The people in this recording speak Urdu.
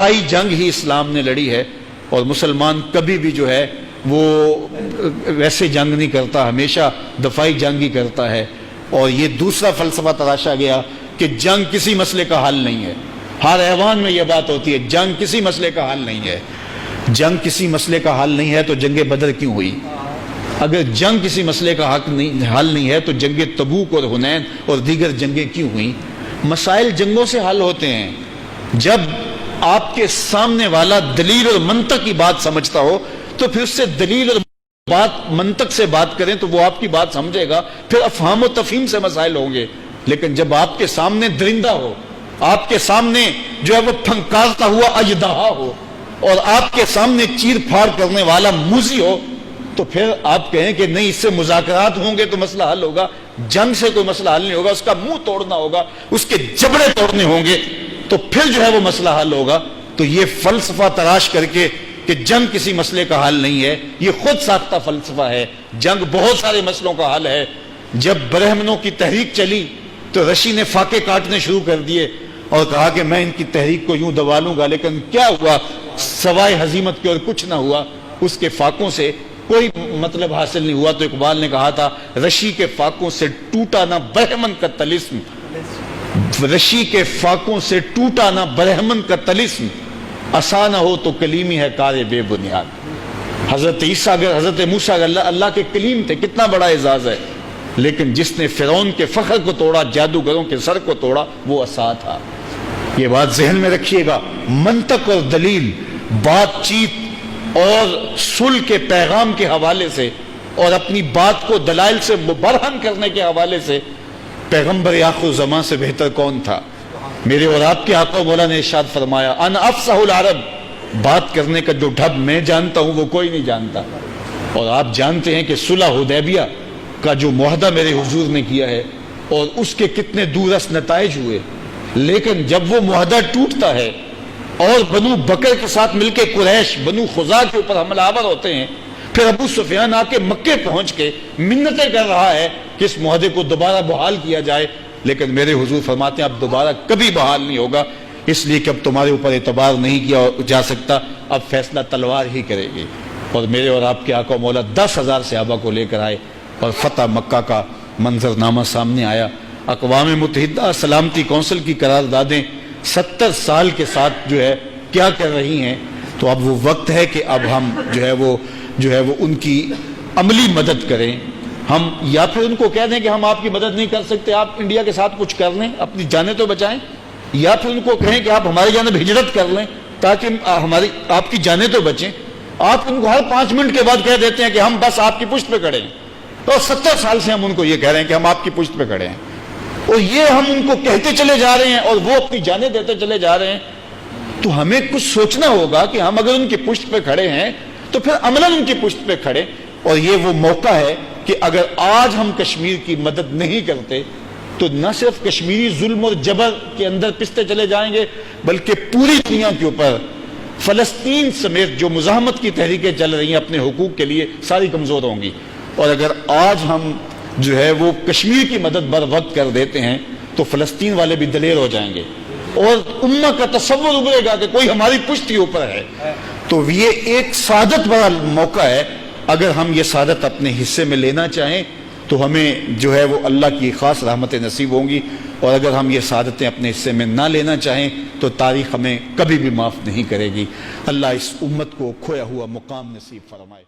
دفاعی جنگ ہی اسلام نے لڑی ہے، اور مسلمان کبھی بھی جو ہے وہ ویسے جنگ نہیں کرتا، ہمیشہ دفاعی جنگ ہی کرتا ہے۔ اور یہ دوسرا فلسفہ تراشا گیا کہ جنگ کسی مسئلے کا حل نہیں ہے۔ ہر ایوان میں یہ بات ہوتی ہے، جنگ کسی مسئلے کا حل نہیں ہے۔ جنگ کسی مسئلے کا حل نہیں ہے تو جنگ بدر کیوں ہوئی؟ اگر جنگ کسی مسئلے کا حل نہیں ہے تو جنگ تبوک اور حنین اور دیگر جنگیں کیوں ہوئیں؟ مسائل جنگوں سے حل ہوتے ہیں۔ جب آپ کے سامنے والا دلیل اور منطق کی بات سمجھتا ہو تو پھر اس سے دلیل اور منطق سے بات کریں تو وہ آپ کی بات سمجھے گا، پھر افہام و تفہیم سے مسائل ہوں گے۔ لیکن جب آپ کے سامنے درندہ ہو، آپ کے سامنے جو ہے وہ پھنکارتا ہوا اژدہا ہو، اور آپ کے سامنے چیر پھاڑ کرنے والا موذی ہو، تو پھر آپ کہیں کہ نہیں، اس سے مذاکرات ہوں گے تو مسئلہ حل ہوگا۔ جنگ سے کوئی مسئلہ حل نہیں ہوگا، اس کا منہ توڑنا ہوگا، اس کے جبڑے توڑنے ہوں گے، تو پھر جو ہے وہ مسئلہ حل ہوگا۔ تو یہ فلسفہ تراش کر کے کہ جنگ کسی مسئلے کا حل نہیں ہے، یہ خود ساختہ فلسفہ ہے۔ جنگ بہت سارے مسئلوں کا حل ہے۔ جب برہمنوں کی تحریک چلی تو رشی نے فاقے کاٹنے شروع کر دیے اور کہا کہ میں ان کی تحریک کو یوں دبا لوں گا، لیکن کیا ہوا؟ سوائے ہزیمت کے اور کچھ نہ ہوا۔ اس کے فاقوں سے کوئی مطلب حاصل نہیں ہوا۔ تو اقبال نے کہا تھا، رشی کے فاقوں سے ٹوٹا نہ برہمن کا طلسم، رشی کے فاقوں سے ٹوٹا نہ برہمن کا طلسم، آسان ہو تو کلیمی ہے کار بے بنیاد۔ حضرت عیسیٰ اگر حضرت موسیٰ اللہ کے کلیم تھے، کتنا بڑا اعزاز ہے، لیکن جس نے فرعون کے فخر کو توڑا، جادوگروں کے سر کو توڑا، وہ عصا تھا۔ یہ بات ذہن میں رکھیے گا۔ منطق اور دلیل، بات چیت اور صلح کے پیغام کے حوالے سے اور اپنی بات کو دلائل سے مبرہن کرنے کے حوالے سے پیغمبر آخر زمان سے بہتر کون تھا؟ میرے اور آپ کے آقا مولا نے ارشاد فرمایا، انا افصح العرب، بات کرنے کا جو ڈھب میں جانتا ہوں وہ کوئی نہیں جانتا۔ اور آپ جانتے ہیں کہ صلح حدیبیہ کا جو معاہدہ میرے حضور نے کیا ہے اور اس کے کتنے دورس نتائج ہوئے، لیکن جب وہ معاہدہ ٹوٹتا ہے اور بنو بکر کے ساتھ مل کے قریش بنو خزاع کے اوپر حملہ آور ہوتے ہیں، پھر ابو سفیان آ کے مکے پہنچ کے منتیں کر رہا ہے کہ اس معاہدے کو دوبارہ بحال کیا جائے، لیکن میرے حضور فرماتے ہیں اب دوبارہ کبھی بحال نہیں ہوگا، اس لیے کہ اب تمہارے اوپر اعتبار نہیں کیا جا سکتا، اب فیصلہ تلوار ہی کرے گی۔ اور میرے اور آپ کے آقا مولا 10,000 صحابہ کو لے کر آئے اور فتح مکہ کا منظرنامہ سامنے آیا۔ اقوام متحدہ سلامتی کونسل کی قراردادیں 70 سال کے ساتھ جو ہے کیا کر رہی ہیں، تو اب وہ وقت ہے کہ اب ہم جو ہے وہ ان کی عملی مدد کریں۔ ہم یا پھر ان کو کہہ دیں کہ ہم آپ کی مدد نہیں کر سکتے، آپ انڈیا کے ساتھ کچھ کر لیں، اپنی جانیں تو بچائیں، یا پھر ان کو کہیں کہ آپ ہماری جانب ہجرت کر لیں تاکہ آپ کی جانیں تو بچیں۔ آپ ان کو ہر 5 منٹ کے بعد کہہ دیتے ہیں کہ ہم بس آپ کی پشت پہ کھڑے ہیں، اور 70 سال سے ہم ان کو یہ کہہ رہے ہیں کہ ہم آپ کی پشت پہ کھڑے ہیں، اور یہ ہم ان کو کہتے چلے جا رہے ہیں اور وہ اپنی جانیں دیتے چلے جا رہے ہیں۔ تو ہمیں کچھ سوچنا ہوگا کہ ہم اگر ان کی پشت پہ کھڑے ہیں تو پھر عملاً ان کی پشت پہ کھڑے۔ اور یہ وہ موقع ہے کہ اگر آج ہم کشمیر کی مدد نہیں کرتے تو نہ صرف کشمیری ظلم اور جبر کے اندر پستے چلے جائیں گے، بلکہ پوری دنیا کے اوپر فلسطین سمیت جو مزاحمت کی تحریکیں چل رہی ہیں اپنے حقوق کے لیے، ساری کمزور ہوں گی۔ اور اگر آج ہم جو ہے وہ کشمیر کی مدد بر وقت کر دیتے ہیں تو فلسطین والے بھی دلیر ہو جائیں گے اور امہ کا تصور ابھرے گا کہ کوئی ہماری پشت کے اوپر ہے۔ تو یہ ایک سعادت بڑا موقع ہے۔ اگر ہم یہ سعادت اپنے حصے میں لینا چاہیں تو ہمیں جو ہے وہ اللہ کی خاص رحمتیں نصیب ہوں گی، اور اگر ہم یہ سعادتیں اپنے حصے میں نہ لینا چاہیں تو تاریخ ہمیں کبھی بھی معاف نہیں کرے گی۔ اللہ اس امت کو کھویا ہوا مقام نصیب فرمائے۔